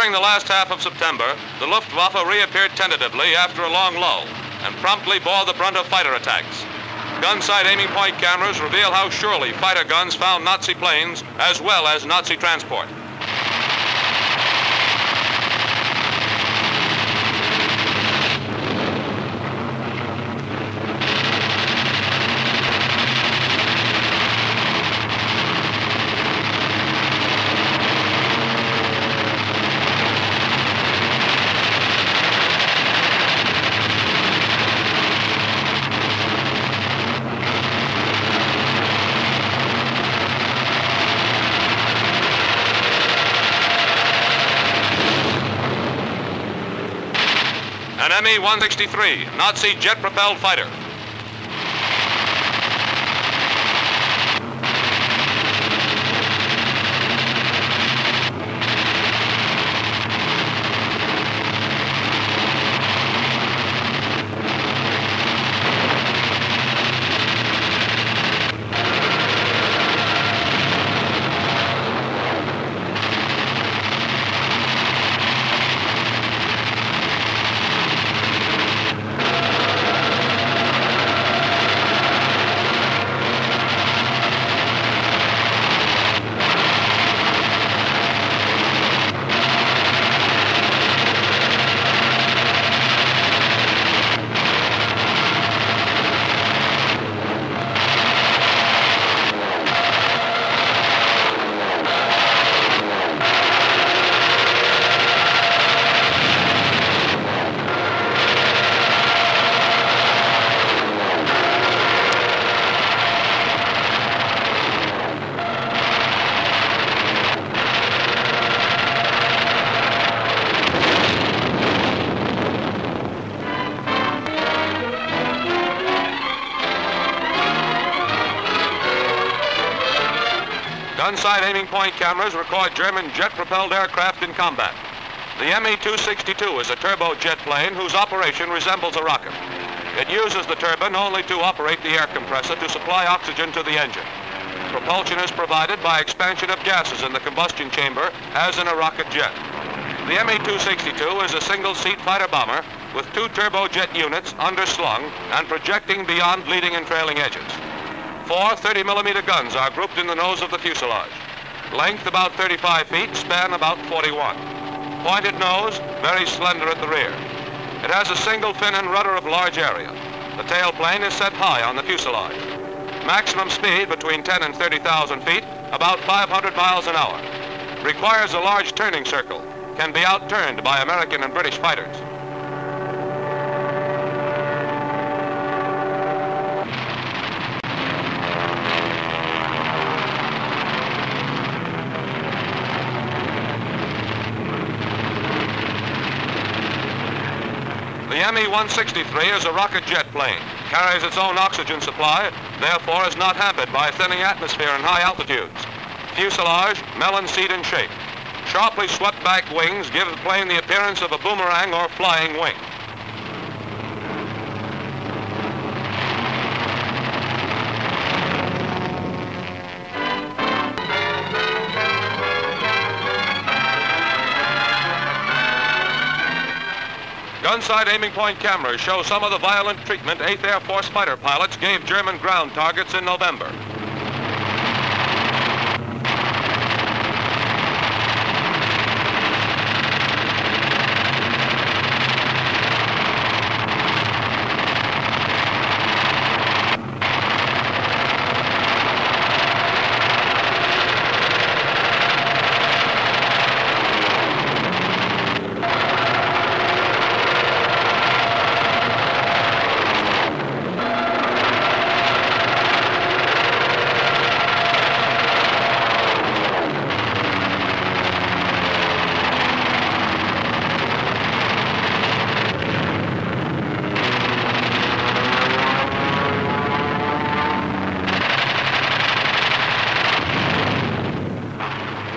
During the last half of September, the Luftwaffe reappeared tentatively after a long lull and promptly bore the brunt of fighter attacks. Gun-sight aiming point cameras reveal how surely fighter guns found Nazi planes as well as Nazi transport. An Me-163, Nazi jet-propelled fighter. Gun-sight aiming point cameras record German jet-propelled aircraft in combat. The Me-262 is a turbojet plane whose operation resembles a rocket. It uses the turbine only to operate the air compressor to supply oxygen to the engine. Propulsion is provided by expansion of gases in the combustion chamber, as in a rocket jet. The Me-262 is a single-seat fighter bomber with two turbojet units underslung and projecting beyond leading and trailing edges. Four 30mm guns are grouped in the nose of the fuselage. Length about 35 feet, span about 41. Pointed nose, very slender at the rear. It has a single fin and rudder of large area. The tailplane is set high on the fuselage. Maximum speed between 10 and 30,000 feet, about 500 miles an hour. Requires a large turning circle. Can be outturned by American and British fighters. The Me-163 is a rocket jet plane, carries its own oxygen supply, therefore is not hampered by thinning atmosphere in high altitudes. Fuselage, melon seat in shape. Sharply swept back wings give the plane the appearance of a boomerang or flying wing. Gun-sight aiming point cameras show some of the violent treatment 8th Air Force fighter pilots gave German ground targets in November.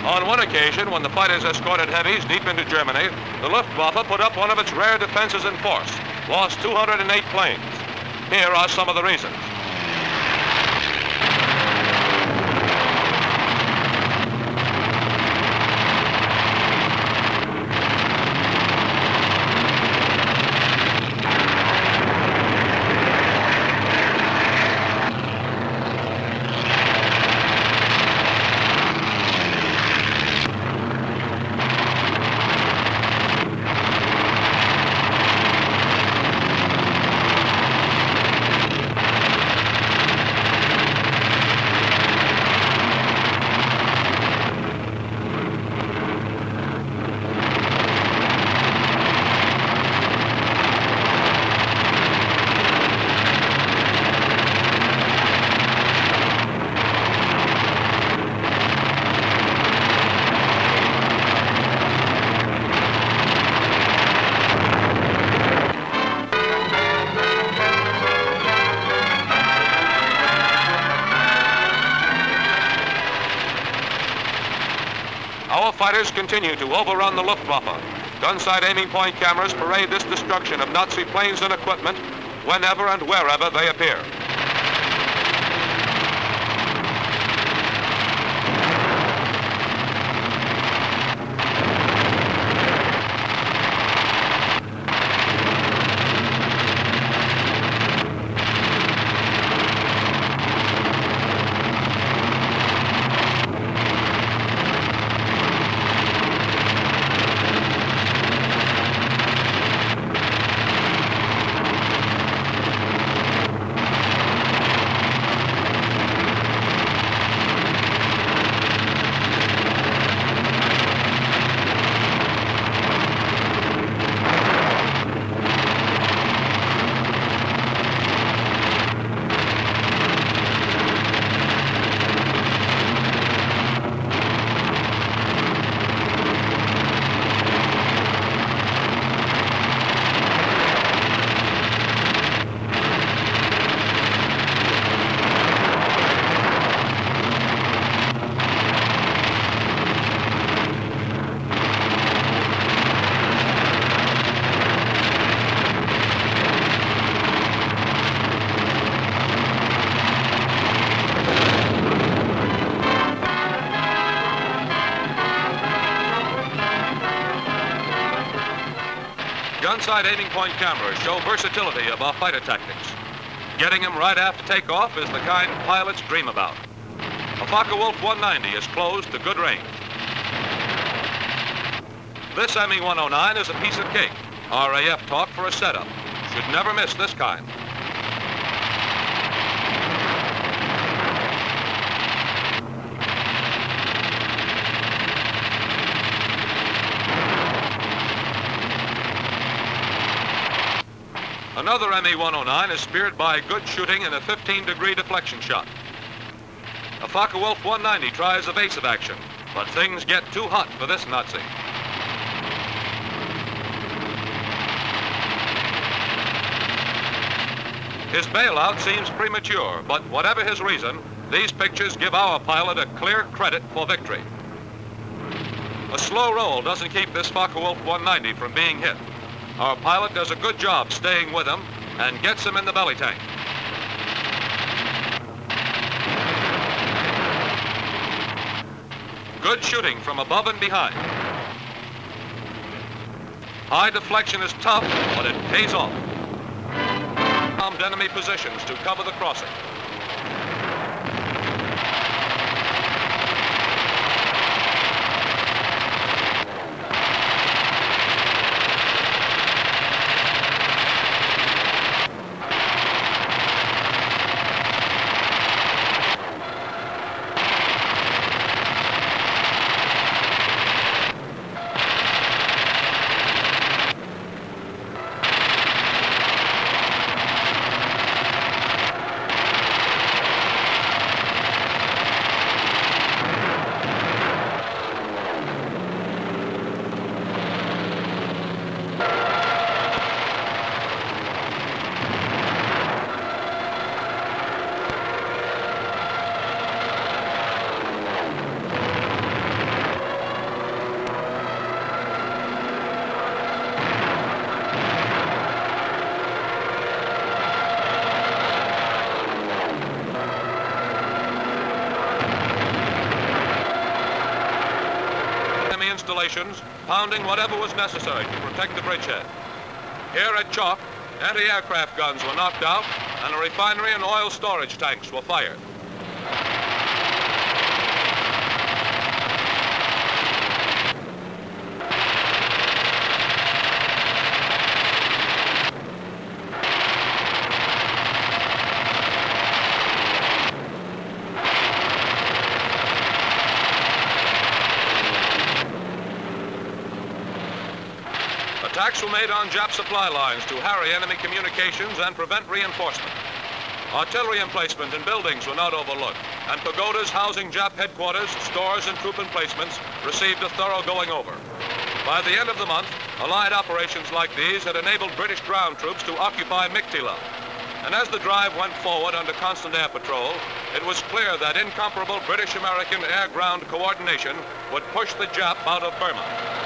On one occasion, when the fighters escorted heavies deep into Germany, the Luftwaffe put up one of its rare defenses in force, lost 208 planes. Here are some of the reasons. fighters continue to overrun the Luftwaffe. Gun-sight aiming point cameras parade this destruction of Nazi planes and equipment whenever and wherever they appear. Gun-sight aiming point cameras show versatility of our fighter tactics. Getting them right after takeoff is the kind pilots dream about. A Focke-Wulf 190 is closed to good range. This ME-109 is a piece of cake. RAF talk for a setup. Should never miss this kind. Another ME-109 is speared by good shooting in a 15-degree deflection shot. A Focke-Wulf 190 tries evasive action, but things get too hot for this Nazi. His bailout seems premature, but whatever his reason, these pictures give our pilot a clear credit for victory. A slow roll doesn't keep this Focke-Wulf 190 from being hit. Our pilot does a good job staying with him and gets him in the belly tank. Good shooting from above and behind. High deflection is tough, but it pays off. Bombed enemy positions to cover the crossing. Installations, pounding whatever was necessary to protect the bridgehead. Here at Chalk, anti-aircraft guns were knocked out and a refinery and oil storage tanks were fired. Attacks were made on Jap supply lines to harry enemy communications and prevent reinforcement. Artillery emplacement in buildings were not overlooked, and pagodas housing Jap headquarters, stores, and troop emplacements received a thorough going over. By the end of the month, Allied operations like these had enabled British ground troops to occupy Miktila. And as the drive went forward under constant air patrol, it was clear that incomparable British-American air-ground coordination would push the Jap out of Burma.